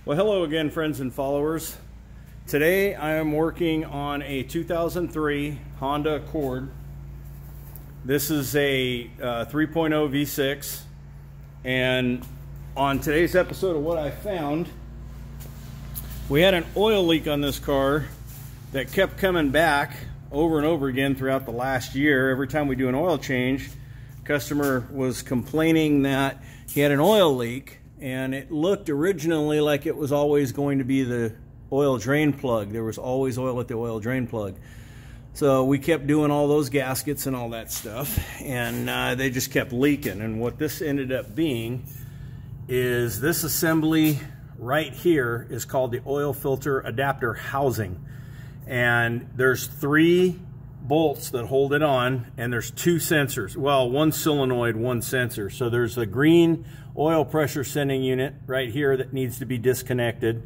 Well, hello again, friends and followers. Today I am working on a 2003 Honda Accord. This is a 3.0 V6, and on today's episode of What I Found, we had an oil leak on this car that kept coming back over and over again throughout the last year. Every time we do an oil change, customer was complaining that he had an oil leak, and it looked originally like it was always going to be the oil drain plug. There was always oil at the oil drain plug. So we kept doing all those gaskets and all that stuff, and they just kept leaking. And what this ended up being is this assembly right here is called the oil filter adapter housing. And there's 3 bolts that hold it on, and there's 2 sensors. Well, 1 solenoid, 1 sensor. So there's the green oil pressure sending unit right here that needs to be disconnected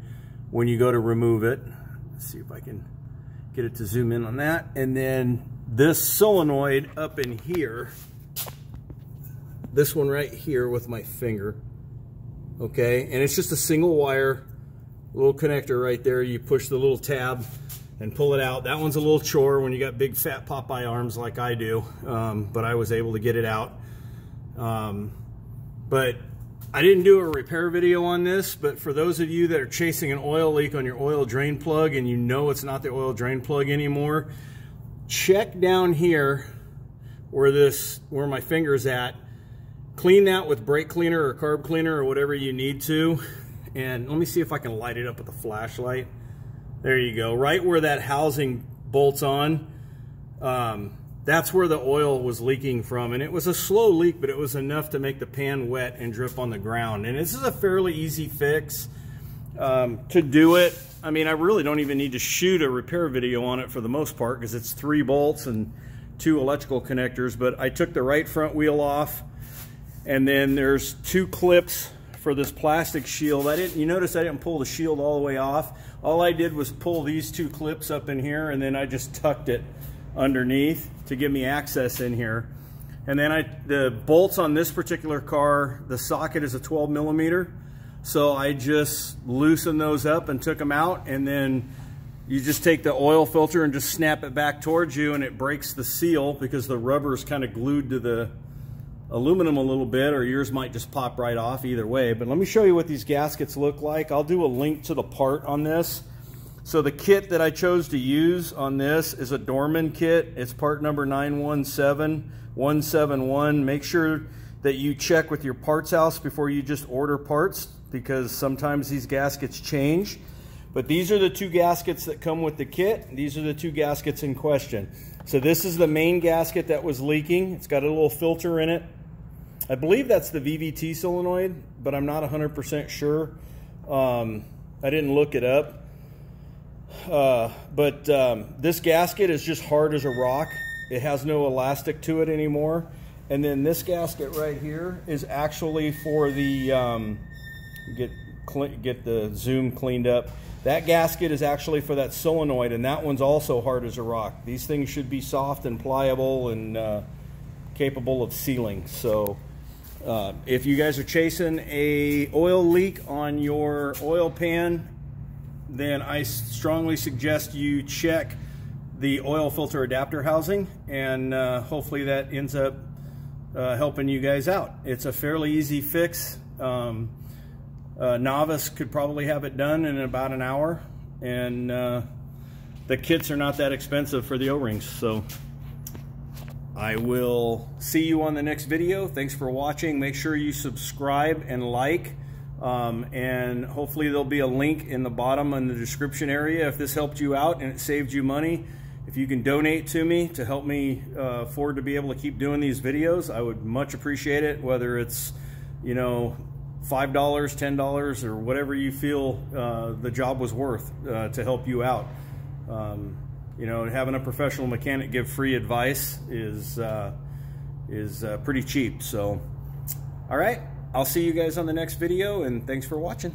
when you go to remove it. Let's see if I can get it to zoom in on that. And then this solenoid up in here, this one right here with my finger, okay? And it's just a single wire, little connector right there. You push the little tab and pull it out. That one's a little chore when you got big fat Popeye arms like I do, but I was able to get it out. But I didn't do a repair video on this, but for those of you that are chasing an oil leak on your oil drain plug and you know it's not the oil drain plug anymore, check down here where my finger's at. Clean that with brake cleaner or carb cleaner or whatever you need to. And let me see if I can light it up with a flashlight. There you go. Right where that housing bolts on, that's where the oil was leaking from. And it was a slow leak, but it was enough to make the pan wet and drip on the ground. And this is a fairly easy fix to do it. I mean, I really don't even need to shoot a repair video on it for the most part, because it's 3 bolts and 2 electrical connectors. But I took the right front wheel off, and then there's 2 clips for this plastic shield. You notice I didn't pull the shield all the way off. All I did was pull these 2 clips up in here, and then I just tucked it underneath to give me access in here. And then the bolts on this particular car, the socket is a 12 millimeter. So I just loosened those up and took them out, and then you just take the oil filter and just snap it back towards you, and it breaks the seal because the rubber is kind of glued to the aluminum a little bit, or yours might just pop right off, either way. But let me show you what these gaskets look like. I'll do a link to the part on this. So the kit that I chose to use on this is a Dorman kit. It's part number 917171. Make sure that you check with your parts house before you just order parts, because sometimes these gaskets change. But these are the 2 gaskets that come with the kit. These are the 2 gaskets in question. So this is the main gasket that was leaking. It's got a little filter in it. I believe that's the VVT solenoid, but I'm not 100% sure. I didn't look it up. This gasket is just hard as a rock. It has no elastic to it anymore. And then this gasket right here is actually for the, get the zoom cleaned up. That gasket is actually for that solenoid, and that one's also hard as a rock. These things should be soft and pliable and capable of sealing. So if you guys are chasing a oil leak on your oil pan, then I strongly suggest you check the oil filter adapter housing, and hopefully that ends up helping you guys out. It's a fairly easy fix. Novice could probably have it done in about an hour, and the kits are not that expensive for the O-rings. So I will see you on the next video. Thanks for watching. Make sure you subscribe and like. And hopefully there'll be a link in the bottom in the description area if this helped you out and it saved you money. If you can donate to me to help me afford to be able to keep doing these videos, I would much appreciate it. Whether it's, you know, $5, $10, or whatever you feel the job was worth to help you out. You know, having a professional mechanic give free advice is pretty cheap. So, all right. I'll see you guys on the next video, and thanks for watching.